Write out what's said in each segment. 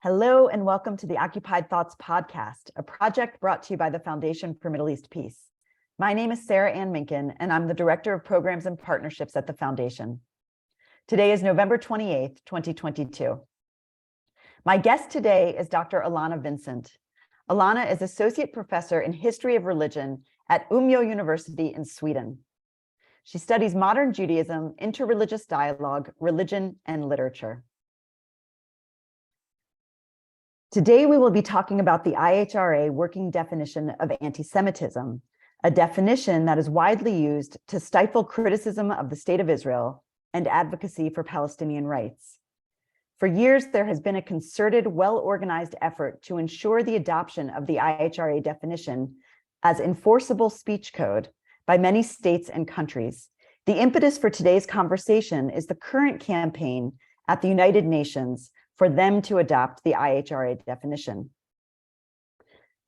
Hello and welcome to the Occupied Thoughts podcast, a project brought to you by the Foundation for Middle East Peace. My name is Sarah Ann Minkin, and I'm the Director of Programs and Partnerships at the Foundation. Today is November 28th, 2022. My guest today is Dr. Alana Vincent. Alana is Associate Professor in History of Religion at Umea University in Sweden. She studies modern Judaism, interreligious dialogue, religion, and literature. Today, we will be talking about the IHRA working definition of anti-Semitism, a definition that is widely used to stifle criticism of the State of Israel and advocacy for Palestinian rights. For years, there has been a concerted, well-organized effort to ensure the adoption of the IHRA definition as enforceable speech code by many states and countries. The impetus for today's conversation is the current campaign at the United Nations for them to adopt the IHRA definition.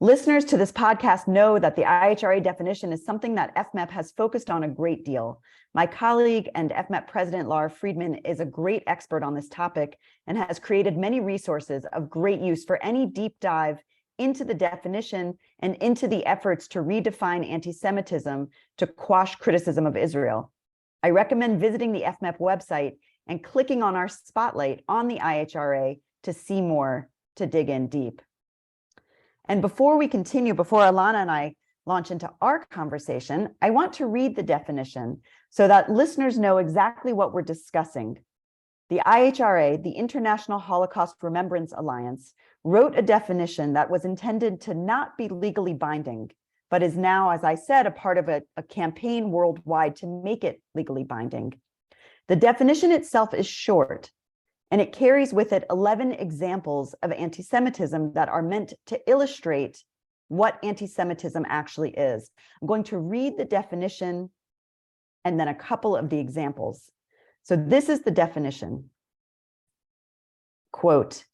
Listeners to this podcast know that the IHRA definition is something that FMEP has focused on a great deal. My colleague and FMEP President Laura Friedman is a great expert on this topic and has created many resources of great use for any deep dive into the definition and into the efforts to redefine anti-Semitism to quash criticism of Israel. I recommend visiting the FMEP website and clicking on our spotlight on the IHRA to see more, to dig in deep. And before we continue, before Alana and I launch into our conversation, I want to read the definition so that listeners know exactly what we're discussing. The IHRA, the International Holocaust Remembrance Alliance, wrote a definition that was intended to not be legally binding, but is now, as I said, a part of a campaign worldwide to make it legally binding. The definition itself is short, and it carries with it 11 examples of anti-Semitism that are meant to illustrate what anti-Semitism actually is. I'm going to read the definition and then a couple of the examples. So this is the definition. Quote,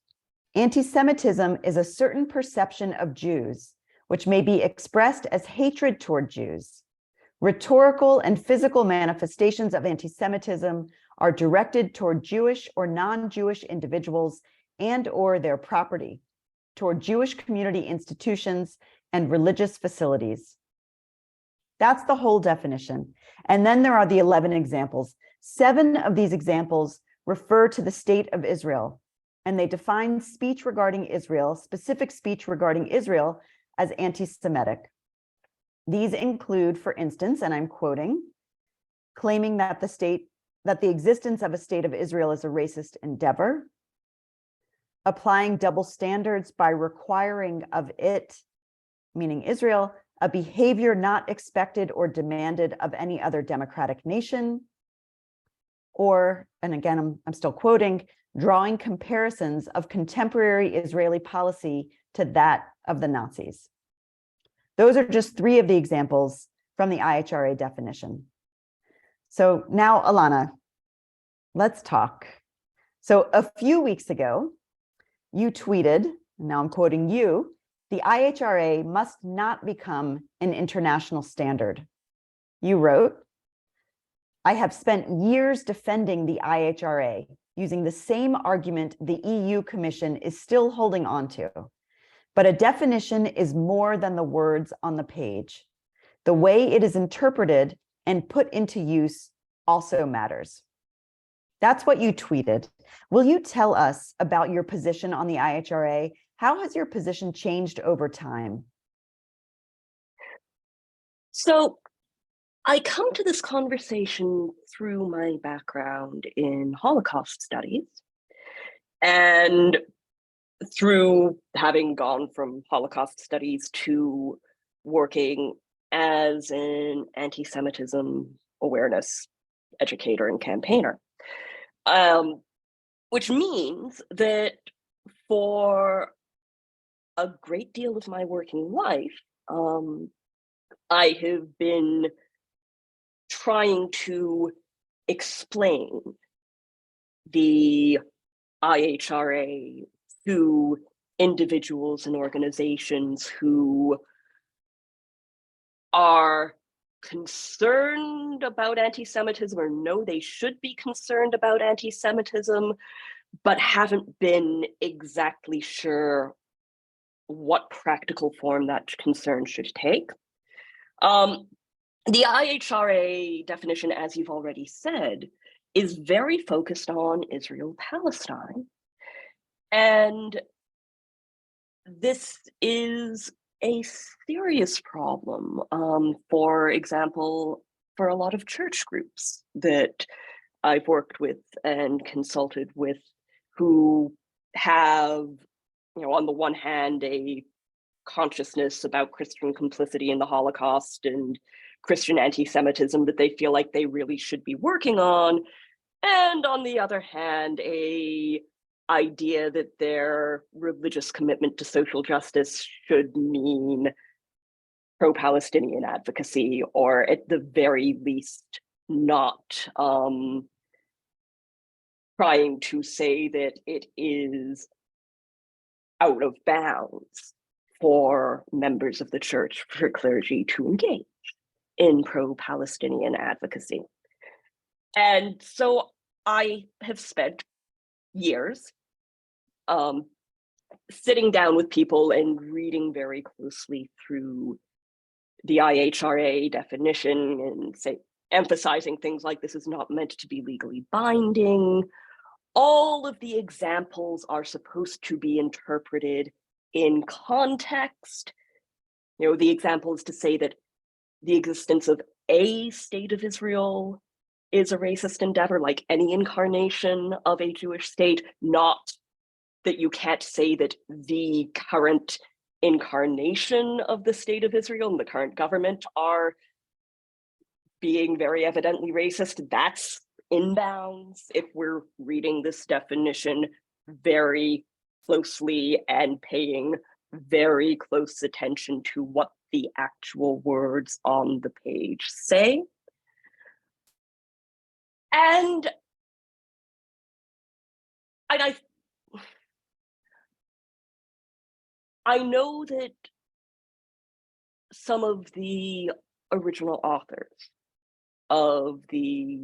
anti-Semitism is a certain perception of Jews, which may be expressed as hatred toward Jews. Rhetorical and physical manifestations of anti-Semitism are directed toward Jewish or non-Jewish individuals and/or their property, toward Jewish community institutions and religious facilities. That's the whole definition. And then there are the 11 examples. 7 of these examples refer to the State of Israel, and they define speech regarding Israel, specific speech regarding Israel, as anti-Semitic. These include, for instance, and I'm quoting, claiming that the existence of a state of Israel is a racist endeavor, applying double standards by requiring of it, meaning Israel, a behavior not expected or demanded of any other democratic nation, or, and again, I'm still quoting, drawing comparisons of contemporary Israeli policy to that of the Nazis. Those are just 3 of the examples from the IHRA definition. So now, Alana, let's talk. So a few weeks ago, you tweeted, and now I'm quoting you, the IHRA must not become an international standard. You wrote, I have spent years defending the IHRA using the same argument the EU Commission is still holding on to. But a definition is more than the words on the page. The way it is interpreted and put into use also matters. That's what you tweeted. Will you tell us about your position on the IHRA? How has your position changed over time? So I come to this conversation through my background in Holocaust studies and through having gone from Holocaust studies to working as an anti-Semitism awareness educator and campaigner, which means that for a great deal of my working life, I have been trying to explain the IHRA to individuals and organizations who are concerned about anti-Semitism or know they should be concerned about anti-Semitism, but haven't been exactly sure what practical form that concern should take. The IHRA definition, as you've already said, is very focused on Israel-Palestine. And this is a serious problem, for example, for a lot of church groups that I've worked with and consulted with who have, on the one hand, a consciousness about Christian complicity in the Holocaust and Christian anti-Semitism that they feel like they really should be working on. And on the other hand, a idea that their religious commitment to social justice should mean pro-Palestinian advocacy, or at the very least, not trying to say that it is out of bounds for members of the church, for clergy to engage in pro-Palestinian advocacy. And so I have spent years sitting down with people and reading very closely through the IHRA definition and emphasizing things like this is not meant to be legally binding. All of the examples are supposed to be interpreted in context. The example is to say that the existence of a state of Israel is a racist endeavor, like any incarnation of a Jewish state, not that you can't say that the current incarnation of the state of Israel and the current government are being very evidently racist. That's inbounds if we're reading this definition very closely and paying very close attention to what the actual words on the page say. And I know that some of the original authors of the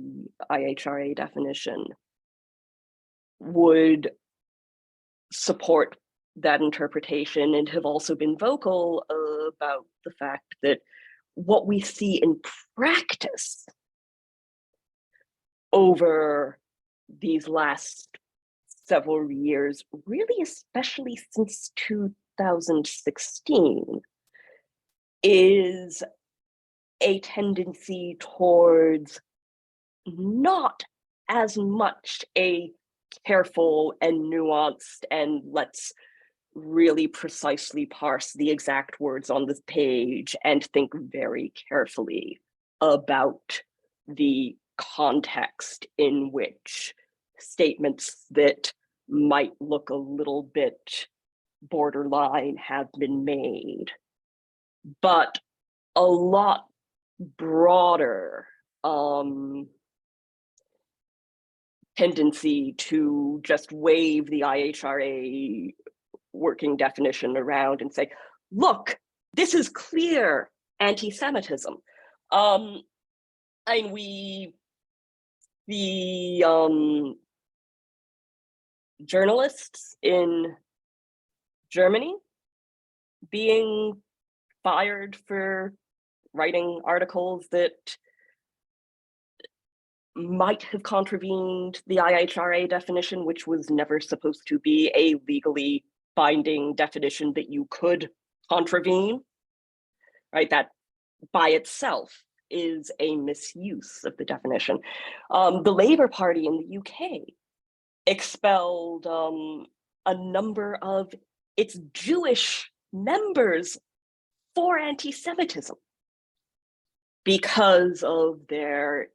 IHRA definition would support that interpretation and have also been vocal about the fact that what we see in practice over these last several years, really especially since 2016, is a tendency towards not as much a careful and nuanced and let's really precisely parse the exact words on this page and think very carefully about the context in which statements that might look a little bit borderline have been made, but a lot broader tendency to just wave the IHRA working definition around and say, look, this is clear anti-Semitism. And the journalists in Germany being fired for writing articles that might have contravened the IHRA definition, which was never supposed to be a legally binding definition that you could contravene, right? That by itself is a misuse of the definition. The Labour Party in the UK expelled a number of its Jewish members for anti-Semitism because of their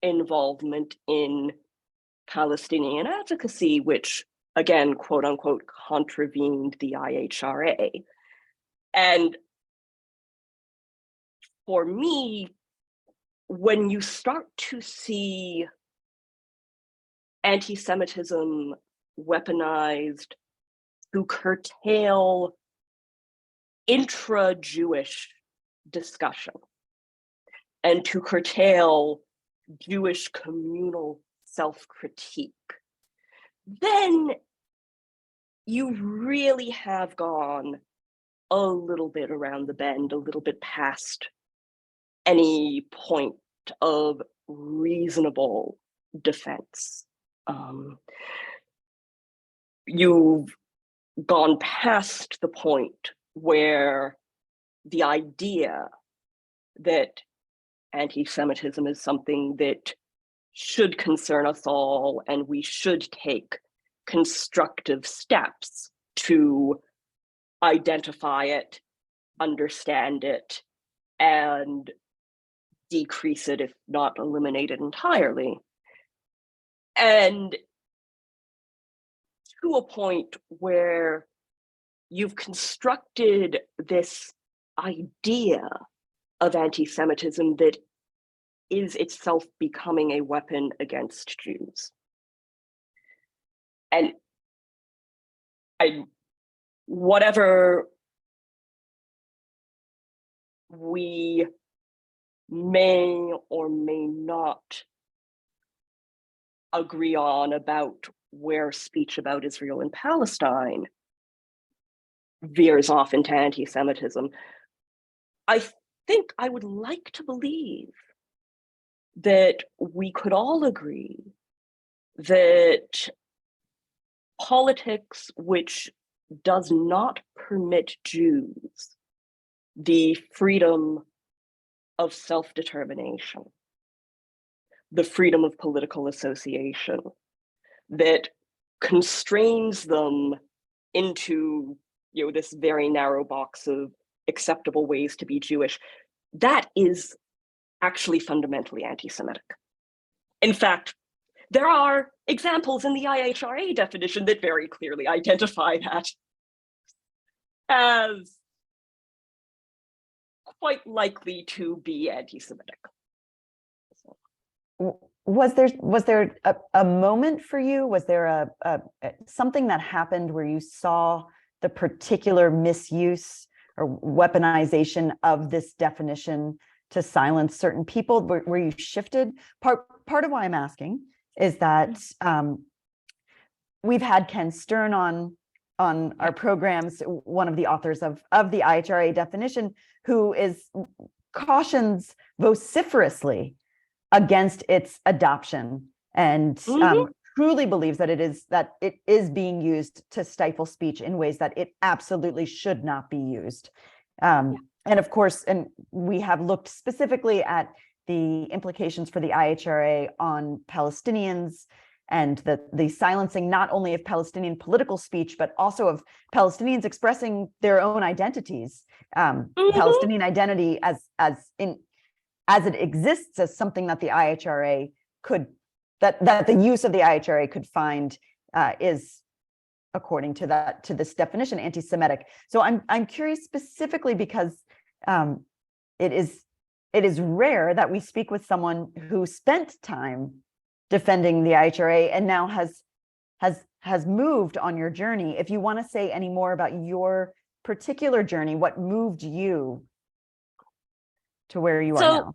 involvement in Palestinian advocacy, which again, quote unquote, contravened the IHRA. And for me, when you start to see anti-Semitism weaponized to curtail intra-Jewish discussion and to curtail Jewish communal self-critique, then you really have gone a little bit around the bend, a little bit past any point of reasonable defense. You've gone past the point where the idea that anti-Semitism is something that should concern us all, and we should take constructive steps to identify it, understand it, and decrease it, if not eliminate it entirely. And to a point where you've constructed this idea of anti-Semitism that is itself becoming a weapon against Jews. And whatever we may or may not agree on about where speech about Israel and Palestine veers off into anti-Semitism, I think I would like to believe that we could all agree that politics which does not permit Jews the freedom of self-determination, the freedom of political association, that constrains them into, this very narrow box of acceptable ways to be Jewish, that is actually fundamentally anti-Semitic. In fact, there are examples in the IHRA definition that very clearly identify that as quite likely to be anti-Semitic. Was there a moment for you? Was there a something that happened where you saw the particular misuse or weaponization of this definition to silence certain people, where you shifted? Part of why I'm asking is that we've had Ken Stern on our programs, one of the authors of the IHRA definition, who cautions vociferously against its adoption and truly believes that it is being used to stifle speech in ways that it absolutely should not be used. And of course, and we have looked specifically at the implications for the IHRA on Palestinians and the silencing not only of Palestinian political speech, but also of Palestinians expressing their own identities. Palestinian identity as it exists as something that the IHRA that the use of the IHRA could find is, according to this definition, anti-Semitic. So I'm curious specifically because it is rare that we speak with someone who spent time defending the IHRA and now has moved on your journey. If you want to say any more about your particular journey, what moved you to where you are now?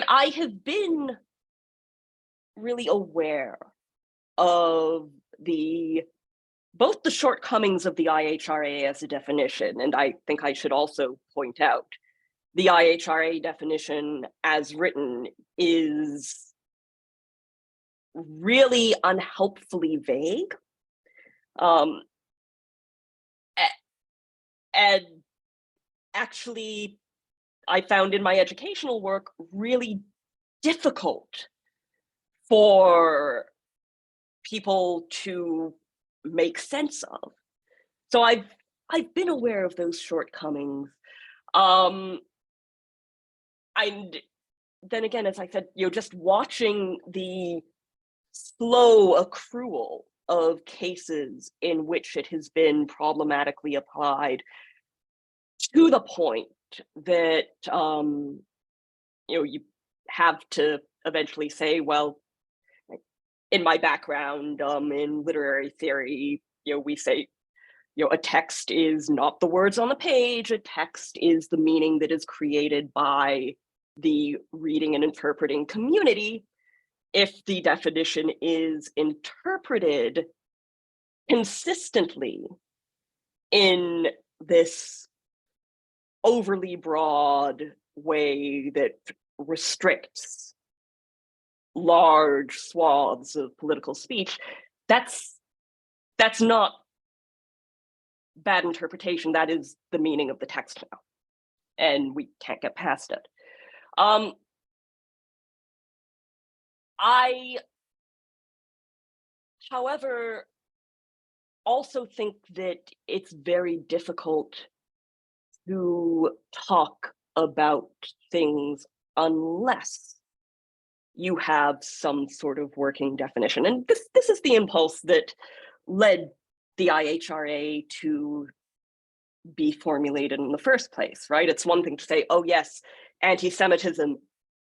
I have been really aware of both the shortcomings of the IHRA as a definition, and I think I should also point out the IHRA definition as written is really unhelpfully vague. And actually, I found in my educational work really difficult for people to make sense of. So I've been aware of those shortcomings. And then again, as I said, just watching the slow accrual of cases in which it has been problematically applied to the point that you have to eventually say, well, in my background in literary theory, we say, a text is not the words on the page. A text is the meaning that is created by the reading and interpreting community. if the definition is interpreted consistently in this overly broad way that restricts large swaths of political speech, that's not bad interpretation. That is the meaning of the text now, and we can't get past it. I, however, also think that it's very difficult to talk about things unless you have some sort of working definition. And this is the impulse that led the IHRA to be formulated in the first place, right? It's one thing to say, oh yes, anti-Semitism,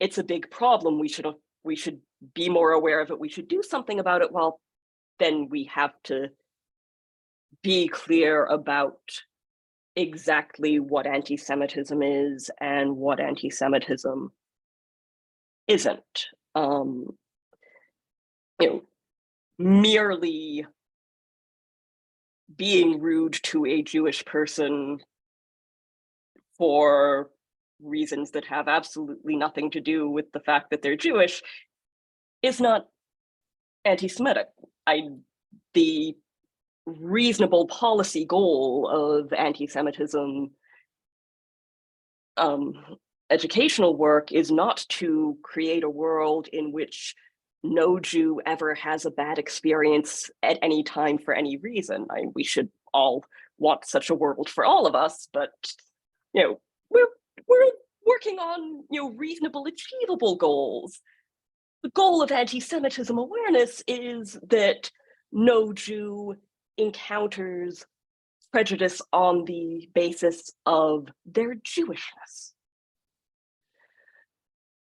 it's a big problem. We should be more aware of it. We should do something about it. Well, then we have to be clear about exactly what anti-Semitism is and what anti-Semitism isn't. Merely being rude to a Jewish person for reasons that have absolutely nothing to do with the fact that they're Jewish is not anti-Semitic. The reasonable policy goal of anti-Semitism educational work is not to create a world in which no Jew ever has a bad experience at any time for any reason. We should all want such a world for all of us, but we're working on reasonable, achievable goals. The goal of anti-Semitism awareness is that no Jew encounters prejudice on the basis of their Jewishness.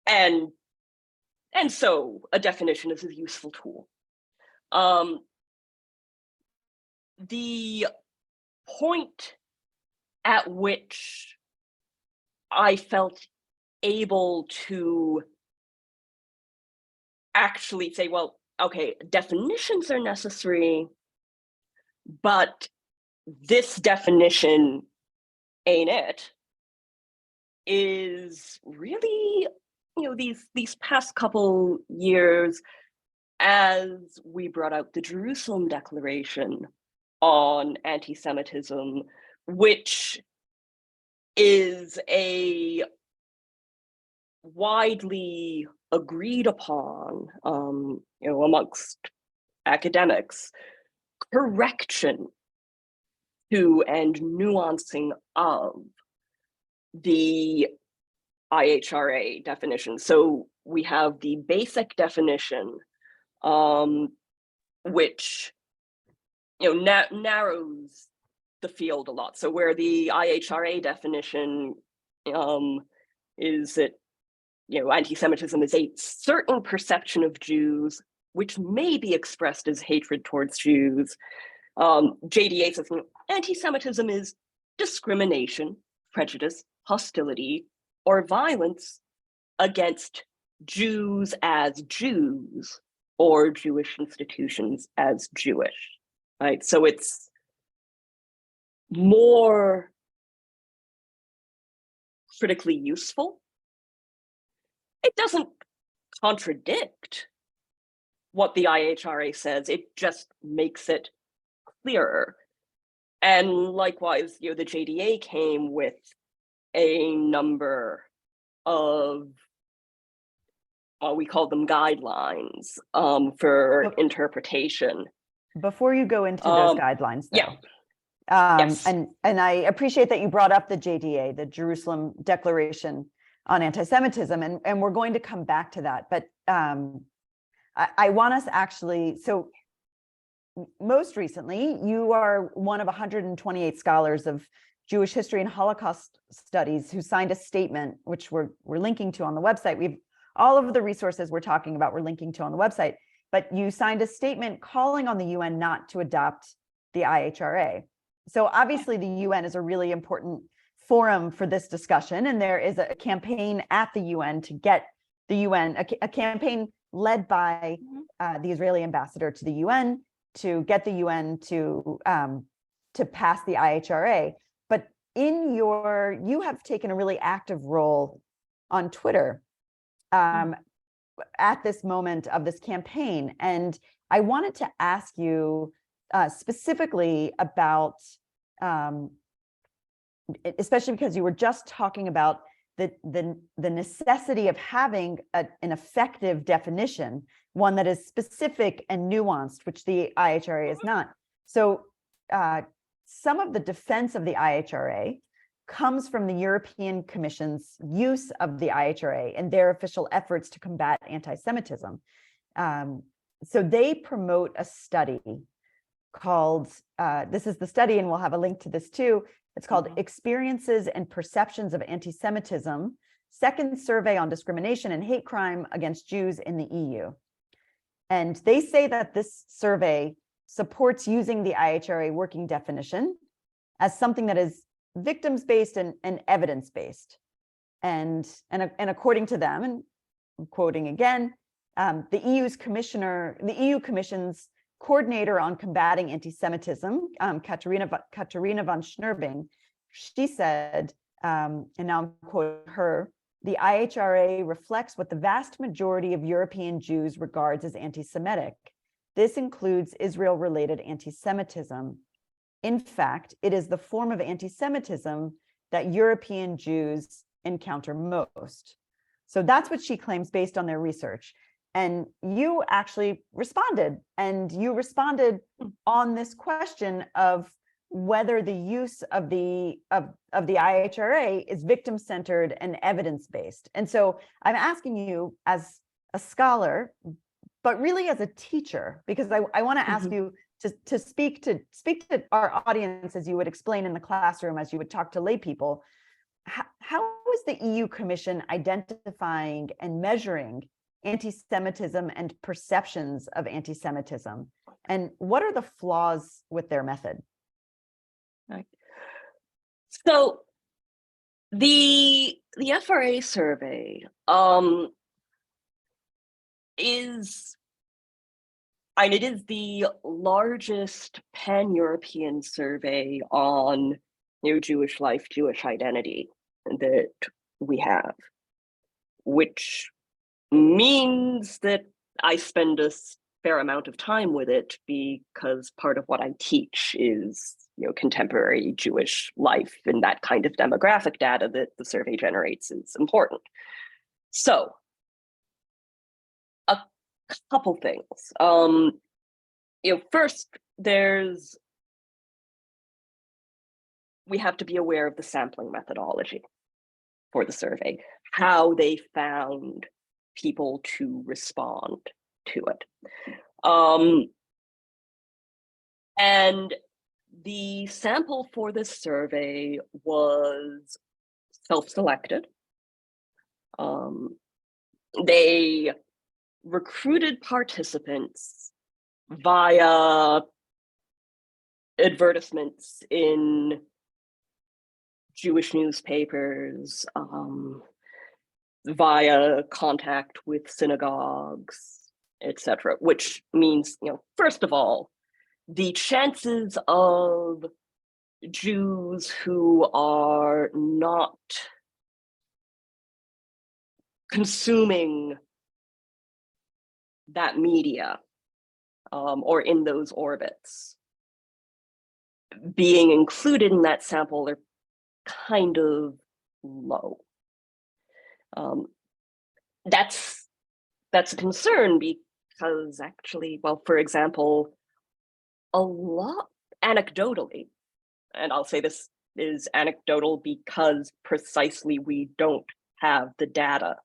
And so a definition is a useful tool. The point at which I felt able to actually say, well, okay, definitions are necessary, but this definition ain't it, is really these past couple years as we brought out the Jerusalem Declaration on anti-Semitism, which is a widely agreed upon amongst academics correction to and nuancing of the IHRA definition. So we have the basic definition, which narrows the field a lot. So where the IHRA definition is that anti-Semitism is a certain perception of Jews which may be expressed as hatred towards Jews. JDA says anti-Semitism is discrimination, prejudice, hostility, or violence against Jews as Jews or Jewish institutions as Jewish, right? So it's more critically useful. It doesn't contradict what the IHRA says, it just makes it clearer. And likewise, the JDA came with a number of, we call them guidelines for interpretation. Before you go into those guidelines, though, yes. and I appreciate that you brought up the JDA, the Jerusalem Declaration on Anti-Semitism, and we're going to come back to that. But I want us actually, so most recently, you are one of 128 scholars of Jewish history and Holocaust studies who signed a statement, which we're linking to on the website. We've all of the resources we're talking about, we're linking to on the website, but you signed a statement calling on the UN not to adopt the IHRA. So obviously the UN is a really important forum for this discussion, and there is a campaign at the UN to get the UN, a campaign led by the Israeli ambassador to the UN to get the UN to pass the IHRA. But you have taken a really active role on Twitter at this moment of this campaign. And I wanted to ask you specifically about, especially because you were just talking about the necessity of having an effective definition, one that is specific and nuanced, which the IHRA is not. So some of the defense of the IHRA comes from the European Commission's use of the IHRA and their official efforts to combat anti-Semitism. So they promote a study called, this is the study, and we'll have a link to this too. It's called Experiences and Perceptions of Anti-Semitism, Second Survey on Discrimination and Hate Crime Against Jews in the EU. And they say that this survey supports using the IHRA working definition as something that is victims-based and evidence-based. And according to them, and I'm quoting again, the EU Commission's coordinator on combating anti-Semitism, Katarina von Schnerbing, she said, and now I'm quoting her, the IHRA reflects what the vast majority of European Jews regards as anti-Semitic. This includes Israel-related anti-Semitism. In fact, it is the form of anti-Semitism that European Jews encounter most. So that's what she claims based on their research. And you actually responded, and you responded on this question of whether the use of the IHRA is victim-centered and evidence-based. And so I'm asking you as a scholar, but really as a teacher, because I want to ask you to speak to our audience as you would explain in the classroom, as you would talk to lay people. How is the EU Commission identifying and measuring anti-Semitism and perceptions of anti-Semitism? And what are the flaws with their method? Right. So the FRA survey is the largest pan-European survey on Jewish life, Jewish identity that we have, which means that I spend a fair amount of time with it because part of what I teach is contemporary Jewish life, and that kind of demographic data that the survey generates is important. So a couple things. First, we have to be aware of the sampling methodology for the survey, how they found people to respond to it. And the sample for this survey was self-selected. They recruited participants via advertisements in Jewish newspapers, via contact with synagogues, etc., which means, first of all, the chances of Jews who are not consuming that media or in those orbits being included in that sample are kind of low. That's a concern because actually, well, for example, a lot anecdotally, and I'll say this is anecdotal because precisely we don't have the data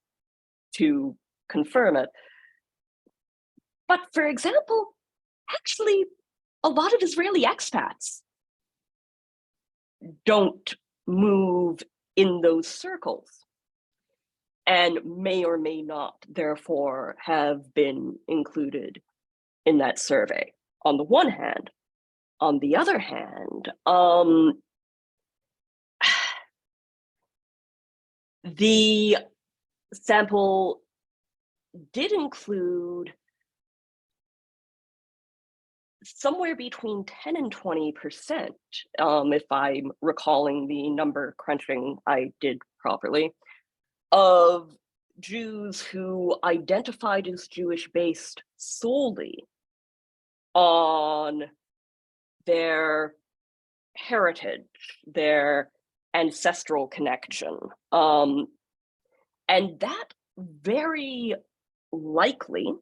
to confirm it. But for example, actually, a lot of Israeli expats don't move in those circles and may or may not, therefore, have been included in that survey, on the one hand. On the other hand, the sample did include somewhere between 10 and 20%, if I'm recalling the number crunching I did properly, of Jews who identified as Jewish based solely on their heritage, their ancestral connection. And that very likely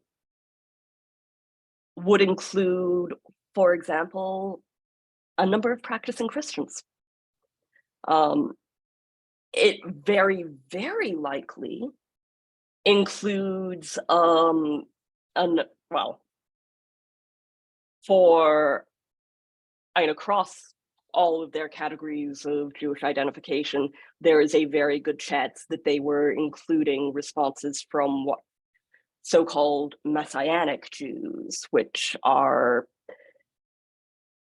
would include, for example, a number of practicing Christians. It very, very likely includes, across all of their categories of Jewish identification, there is a very good chance that they were including responses from what so-called Messianic Jews, which are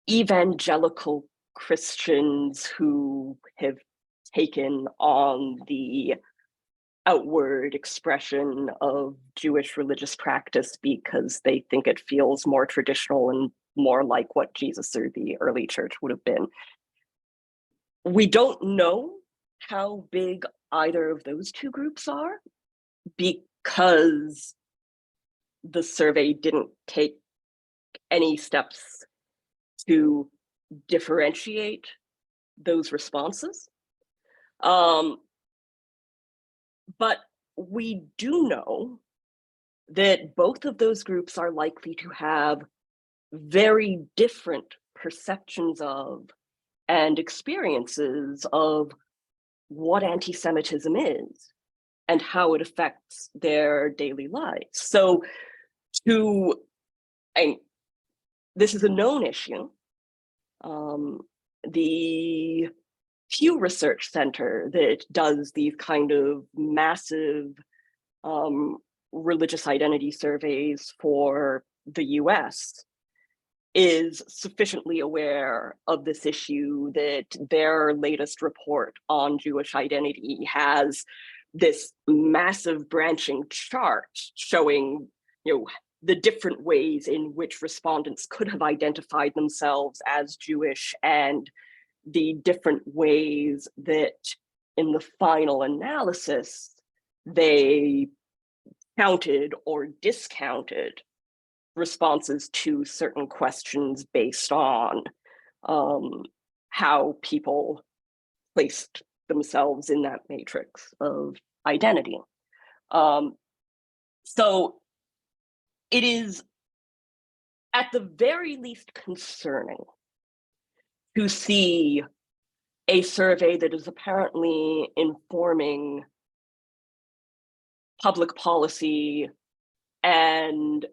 evangelical Christians who have taken on the outward expression of Jewish religious practice because they think it feels more traditional and more like what Jesus or the early church would have been. We don't know how big either of those two groups are because the survey didn't take any steps to differentiate those responses. But we do know that both of those groups are likely to have very different perceptions of and experiences of what anti-Semitism is and how it affects their daily lives. So this is a known issue. The Pew Research Center that does these kind of massive religious identity surveys for the US is sufficiently aware of this issue that their latest report on Jewish identity has this massive branching chart showing, the different ways in which respondents could have identified themselves as Jewish and the different ways that in the final analysis, they counted or discounted responses to certain questions based on how people placed themselves in that matrix of identity. So it is at the very least concerning to see a survey that is apparently informing public policy and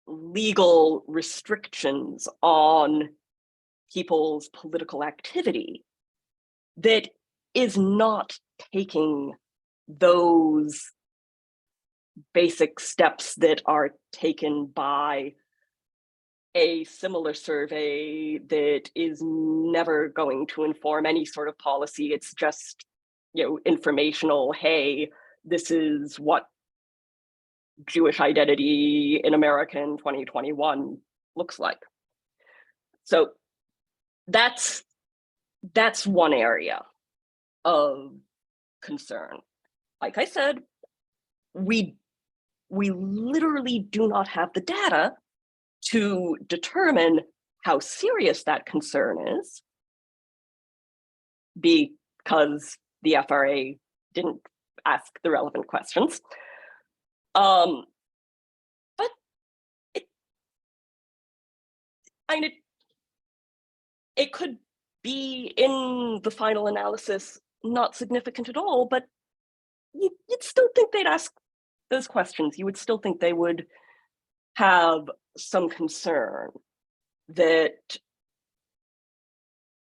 legal restrictions on people's political activity that is not taking those basic steps that are taken by a similar survey that is never going to inform any sort of policy. It's just, informational. Hey, this is what Jewish identity in America in 2021 looks like. So that's one area of concern. Like I said, we literally do not have the data to determine how serious that concern is because the FRA didn't ask the relevant questions. But it could be in the final analysis not significant at all, but you'd still think they'd ask those questions. You would still think they would have some concern that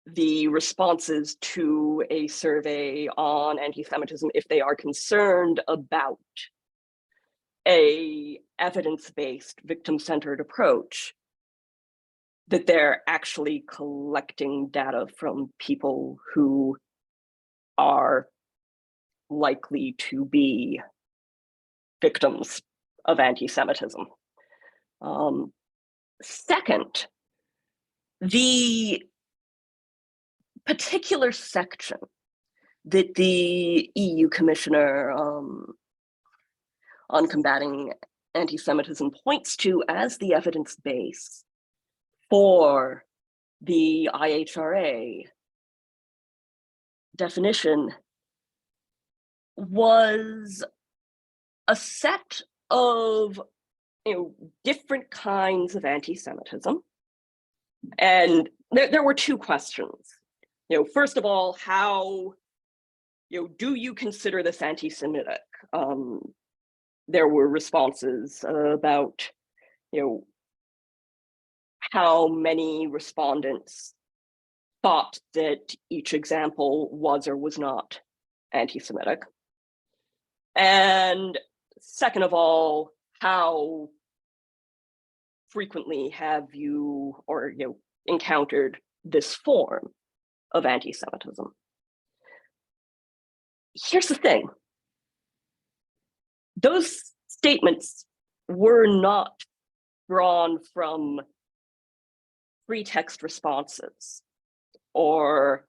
the responses to a survey on anti-Semitism, if they are concerned about a evidence-based, victim-centered approach, that they're actually collecting data from people who are likely to be victims of anti-Semitism. Second, the particular section that the EU Commissioner on combating anti-Semitism points to as the evidence base for the IHRA definition was a set of different kinds of anti-Semitism. And there were two questions. First of all, how do you consider this anti-Semitic? There were responses about how many respondents thought that each example was or was not anti-Semitic. And second of all, how frequently have you encountered this form of anti-Semitism? Here's the thing. Those statements were not drawn from free text responses or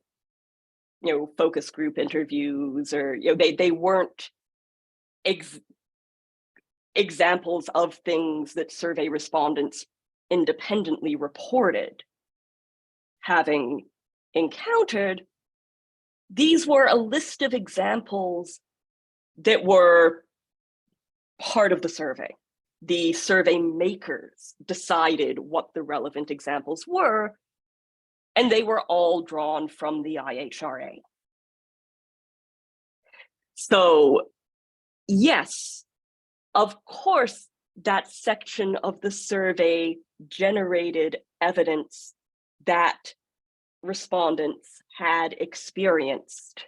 focus group interviews, or they weren't examples of things that survey respondents independently reported having encountered. These were a list of examples that were part of the survey. The survey makers decided what the relevant examples were, and they were all drawn from the IHRA. So, yes, of course, that section of the survey generated evidence that respondents had experienced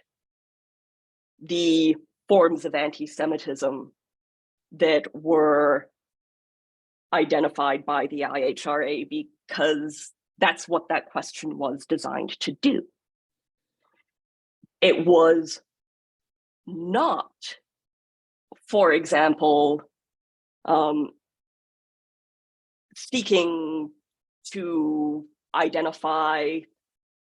the forms of anti-Semitism that were identified by the IHRA, because that's what that question was designed to do. It was not, for example, seeking to identify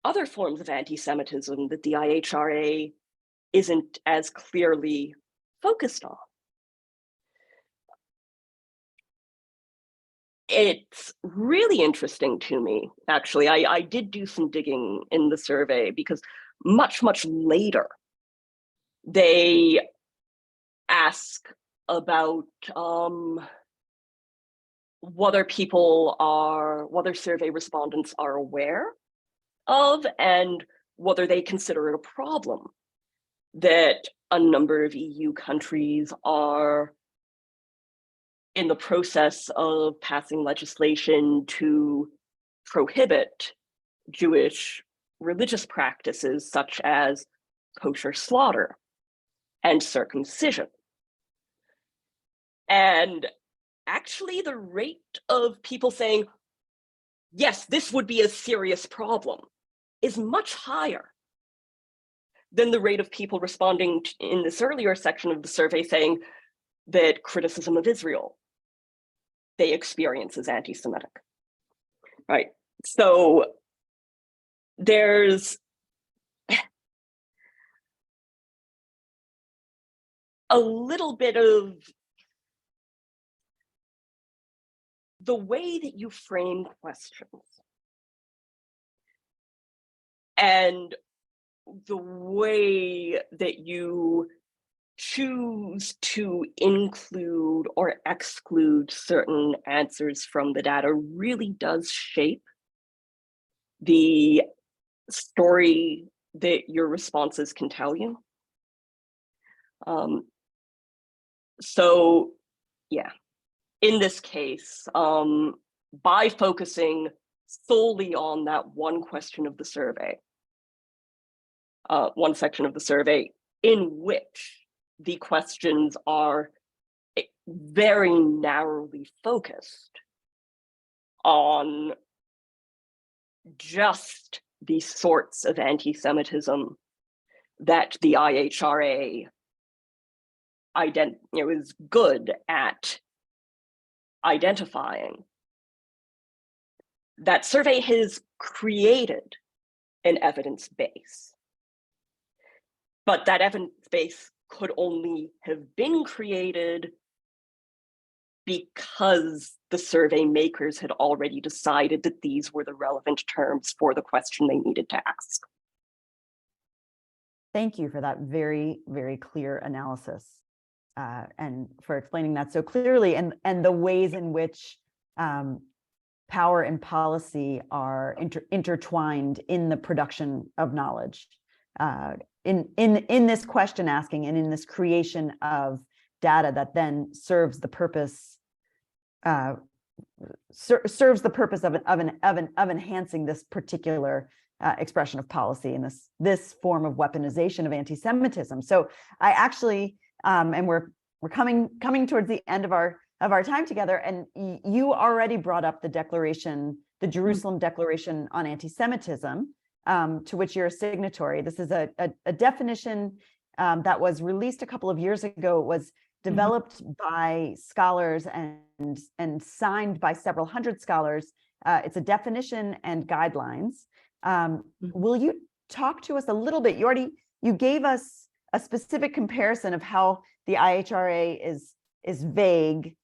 other forms of anti-Semitism that the IHRA isn't as clearly focused on. It's really interesting to me, actually. I did do some digging in the survey, because much later, they ask about whether survey respondents are aware of, and whether they consider it a problem that a number of EU countries are in the process of passing legislation to prohibit Jewish religious practices such as kosher slaughter and circumcision. And actually, the rate of people saying, yes, this would be a serious problem, is much higher than the rate of people responding in this earlier section of the survey saying that criticism of Israel they experience as anti-Semitic, right? So there's a little bit of the way that you frame questions and the way that you choose to include or exclude certain answers from the data really does shape the story that your responses can tell you. So yeah, in this case, by focusing solely on that one question of the survey, one section of the survey in which the questions are very narrowly focused on just the sorts of anti-Semitism that the IHRA is good at identifying, that survey has created an evidence base. But that evidence base could only have been created because the survey makers had already decided that these were the relevant terms for the question they needed to ask. Thank you for that very, very clear analysis and for explaining that so clearly, and the ways in which power and policy are intertwined in the production of knowledge, in this question asking and in this creation of data that then serves the purpose of enhancing this particular expression of policy and this form of weaponization of anti-Semitism. So I actually, and we're coming towards the end of our time together, and you already brought up the declaration, the Jerusalem Declaration on Anti-Semitism, to which you're a signatory. This is a definition that was released a couple of years ago. It was developed by scholars and signed by several hundred scholars. It's a definition and guidelines. Will you talk to us a little bit? You gave us a specific comparison of how the IHRA is vague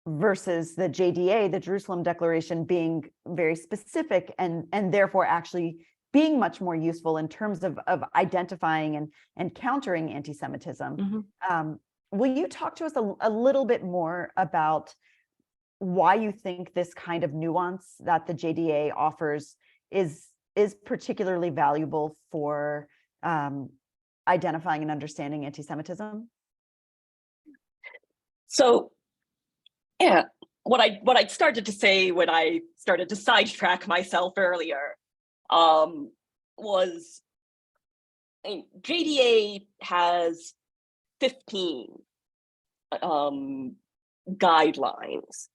versus the JDA, the Jerusalem Declaration, being very specific and therefore actually being much more useful in terms of identifying and countering anti-Semitism. Will you talk to us a little bit more about why you think this kind of nuance that the JDA offers is particularly valuable for identifying and understanding anti-Semitism? So, yeah, what I started to say when I started to sidetrack myself earlier was, JDA has 15 guidelines,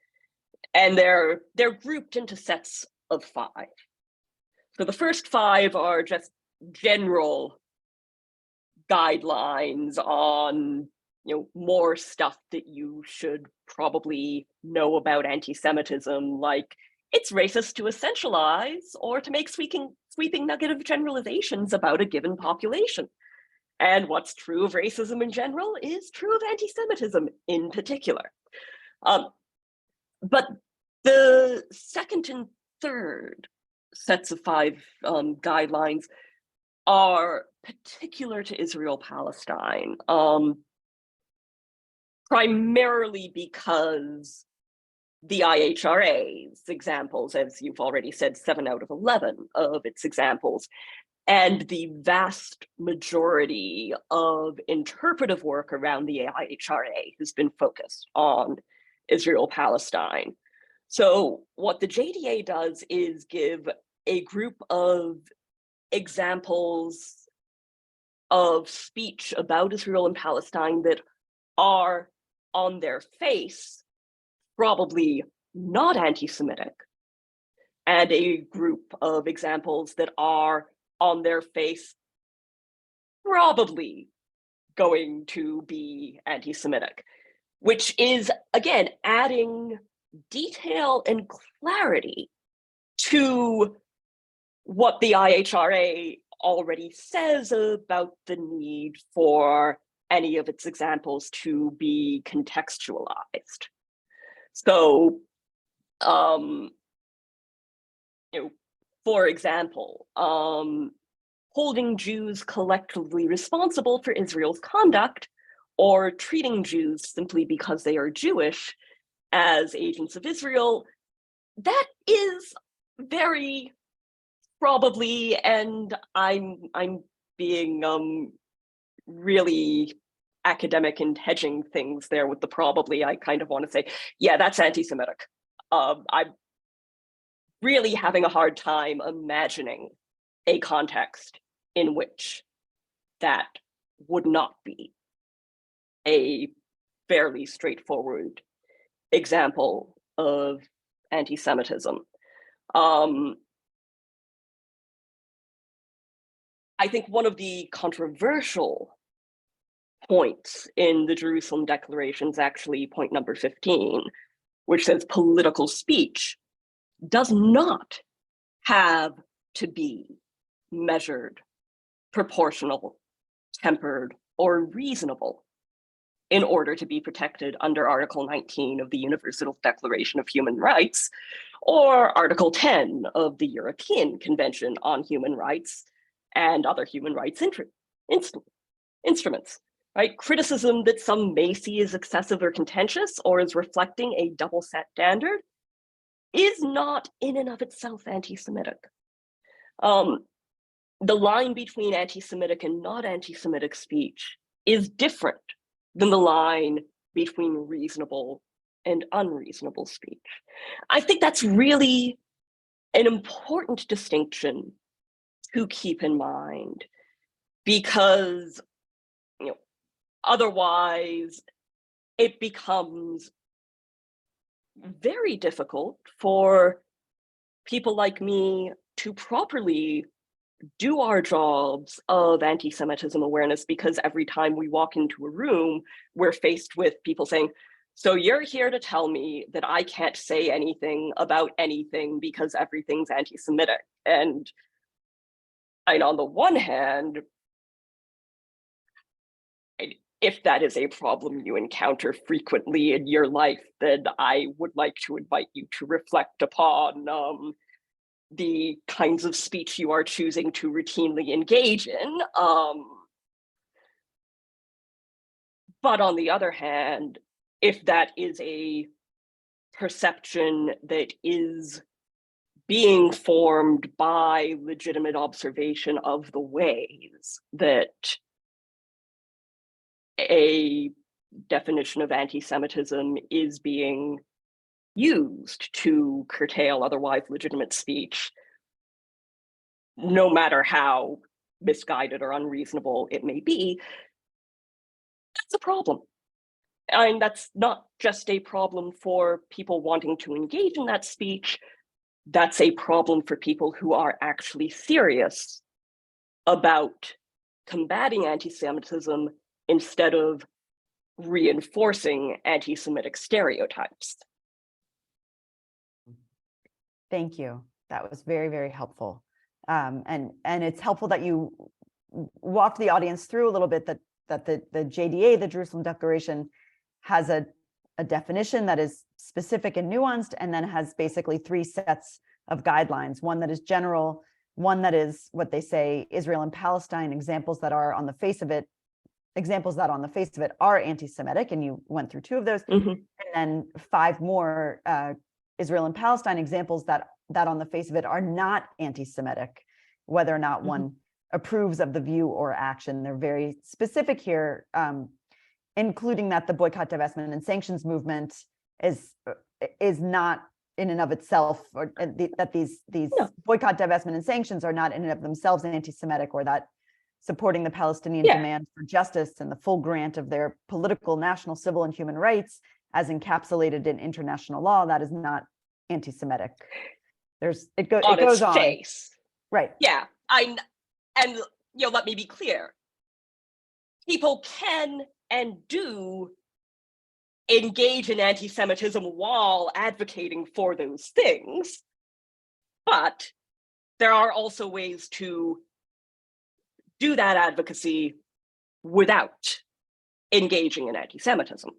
and they're grouped into sets of 5. So the first 5 are just general guidelines on more stuff that you should probably know about anti-Semitism, like it's racist to essentialize or to make sweeping negative generalizations about a given population. And what's true of racism in general is true of anti-Semitism in particular. But the second and third sets of 5 guidelines are particular to Israel-Palestine, primarily because the IHRA's examples, as you've already said, 7 out of 11 of its examples, and the vast majority of interpretive work around the IHRA has been focused on Israel-Palestine. So what the JDA does is give a group of examples of speech about Israel and Palestine that are on their face probably not anti-Semitic, and a group of examples that are on their face probably going to be anti-Semitic, which is, again, adding detail and clarity to what the IHRA already says about the need for any of its examples to be contextualized. So, for example, holding Jews collectively responsible for Israel's conduct, or treating Jews simply because they are Jewish as agents of Israel, that is very probably, and I'm being really academic and hedging things there with the probably. I kind of want to say, yeah, that's anti-Semitic. I'm really having a hard time imagining a context in which that would not be a fairly straightforward example of anti-Semitism. I think one of the controversial points in the Jerusalem Declaration is actually point number 15, which says political speech does not have to be measured, proportional, tempered, or reasonable in order to be protected under Article 19 of the Universal Declaration of Human Rights, or Article 10 of the European Convention on Human Rights and other human rights instruments. Right? Criticism that some may see as excessive or contentious or as reflecting a double standard is not in and of itself anti-Semitic. The line between anti-Semitic and not anti-Semitic speech is different than the line between reasonable and unreasonable speech. I think that's really an important distinction to keep in mind, because otherwise it becomes very difficult for people like me to properly do our jobs of anti-Semitism awareness, because every time we walk into a room, we're faced with people saying, so you're here to tell me that I can't say anything about anything because everything's anti-Semitic. And on the one hand, if that is a problem you encounter frequently in your life, then I would like to invite you to reflect upon the kinds of speech you are choosing to routinely engage in. But on the other hand, if that is a perception that is being formed by legitimate observation of the ways that a definition of anti-Semitism is being used to curtail otherwise legitimate speech, no matter how misguided or unreasonable it may be, that's a problem. And that's not just a problem for people wanting to engage in that speech, that's a problem for people who are actually serious about combating anti-Semitism instead of reinforcing anti-Semitic stereotypes. Thank you. That was very, very helpful. And it's helpful that you walked the audience through a little bit that the JDA, the Jerusalem Declaration, has a definition that is specific and nuanced, and then has basically three sets of guidelines. One that is general, one that is what they say, Israel and Palestine, examples that on the face of it are anti-Semitic, and you went through two of those, and then five more Israel and Palestine examples that on the face of it are not anti-Semitic, whether or not one approves of the view or action. They're very specific here, including that the boycott, divestment, and sanctions movement is not in and of itself, or that these boycott, divestment, and sanctions are not in and of themselves anti-Semitic, or that supporting the Palestinian demand for justice and the full grant of their political, national, civil, and human rights as encapsulated in international law, that is not anti-Semitic. It goes on. Face. Right. Yeah. Let me be clear. People can and do engage in anti-Semitism while advocating for those things, but there are also ways to do that advocacy without engaging in anti-Semitism.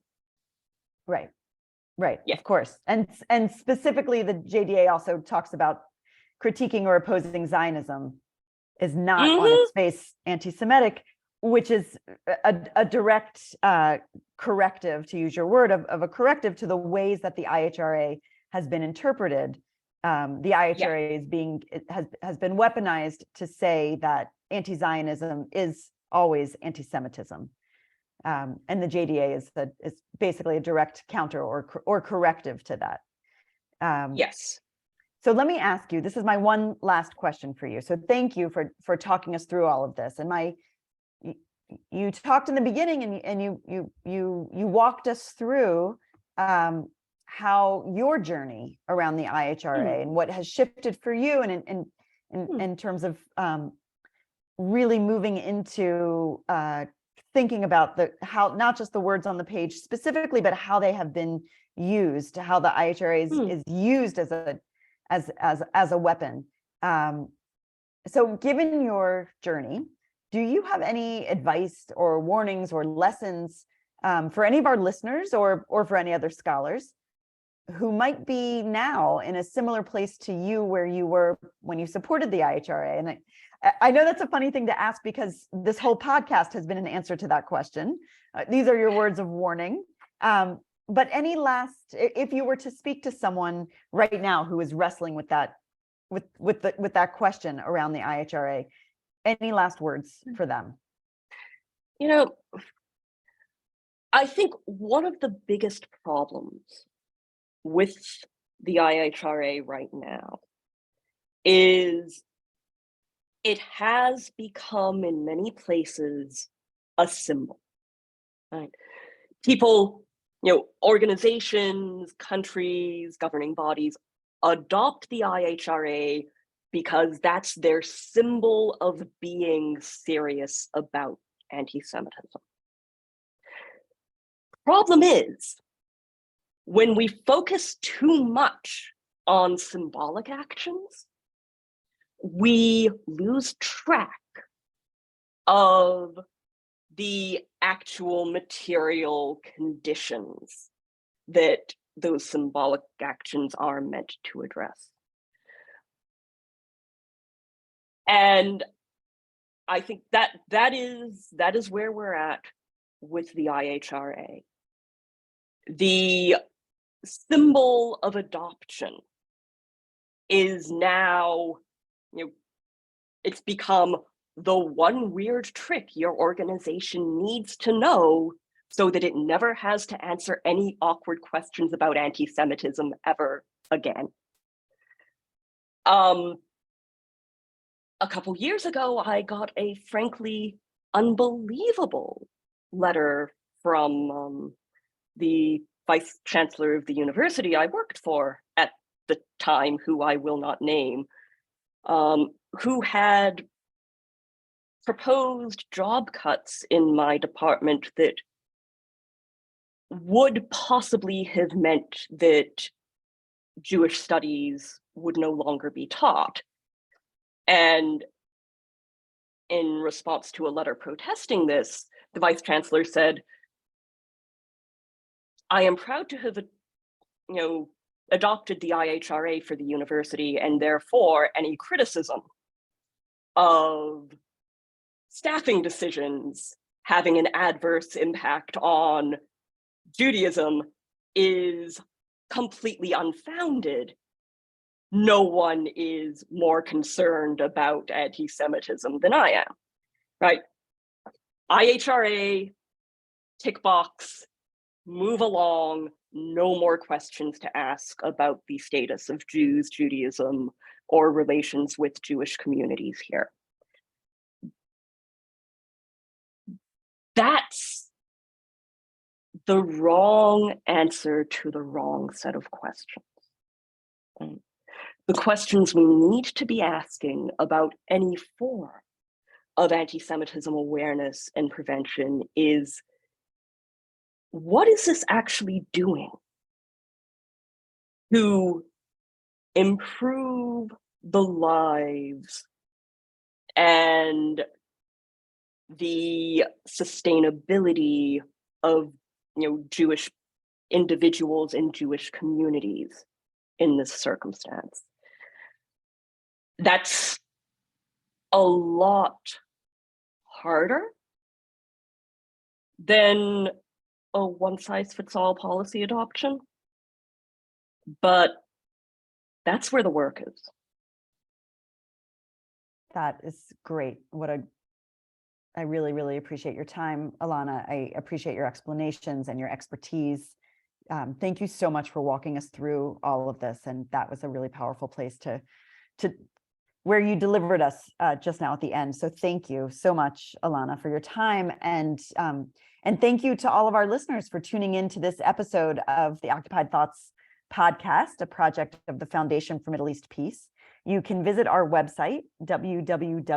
Right, of course. And specifically, the JDA also talks about critiquing or opposing Zionism is not on its face anti-Semitic, which is a direct corrective, to use your word, of a corrective to the ways that the IHRA has been interpreted. The IHRA has been weaponized to say that anti-Zionism is always anti-Semitism. And the JDA is basically a direct counter or corrective to that. Yes. So let me ask you, this is my one last question for you. So thank you for talking us through all of this. And you talked in the beginning, and you walked us through how your journey around the IHRA and what has shifted for you, and in terms of really moving into thinking about how not just the words on the page specifically, but how they have been used, how the IHRA is used as a weapon. So given your journey, do you have any advice or warnings or lessons for any of our listeners or for any other scholars who might be now in a similar place to you where you were when you supported the IHRA? And I know that's a funny thing to ask because this whole podcast has been an answer to that question. These are your words of warning. But any last, if you were to speak to someone right now who is wrestling with that, with that question around the IHRA, any last words for them? You know, I think one of the biggest problems with the IHRA right now is it has become in many places a symbol, right? People, organizations, countries, governing bodies adopt the IHRA because that's their symbol of being serious about anti-Semitism. Problem is, when we focus too much on symbolic actions, we lose track of the actual material conditions that those symbolic actions are meant to address. And I think that is where we're at with the IHRA. The symbol of adoption is now, it's become the one weird trick your organization needs to know so that it never has to answer any awkward questions about anti-Semitism ever again. A couple years ago, I got a frankly unbelievable letter from the vice chancellor of the university I worked for at the time, who I will not name, who had proposed job cuts in my department that would possibly have meant that Jewish studies would no longer be taught. And in response to a letter protesting this, the vice chancellor said, I am proud to have, adopted the IHRA for the university, and therefore any criticism of staffing decisions having an adverse impact on Judaism is completely unfounded. No one is more concerned about anti-Semitism than I am, right? IHRA, tick box, move along, no more questions to ask about the status of Jews, Judaism, or relations with Jewish communities here. That's the wrong answer to the wrong set of questions. The questions we need to be asking about any form of anti-Semitism awareness and prevention is, what is this actually doing to improve the lives and the sustainability of Jewish individuals and Jewish communities in this circumstance? That's a lot harder than a one-size-fits-all policy adoption, but that's where the work is. That is great. I really, really appreciate your time, Alana. I appreciate your explanations and your expertise. Thank you so much for walking us through all of this. And that was a really powerful place to where you delivered us just now at the end. So thank you so much, Alana, for your time. And thank you to all of our listeners for tuning in to this episode of the Occupied Thoughts podcast, a project of the Foundation for Middle East Peace. You can visit our website, www.fmep.org,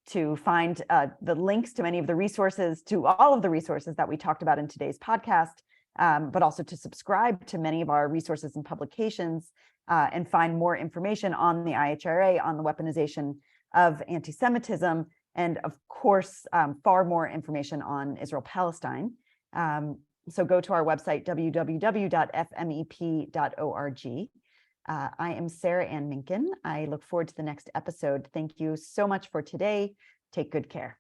to find the links to many of the resources, to all of the resources that we talked about in today's podcast, but also to subscribe to many of our resources and publications and find more information on the IHRA, on the weaponization of anti-Semitism, and of course, far more information on Israel-Palestine. So go to our website, www.fmep.org. I am Sarah Ann Minkin. I look forward to the next episode. Thank you so much for today. Take good care.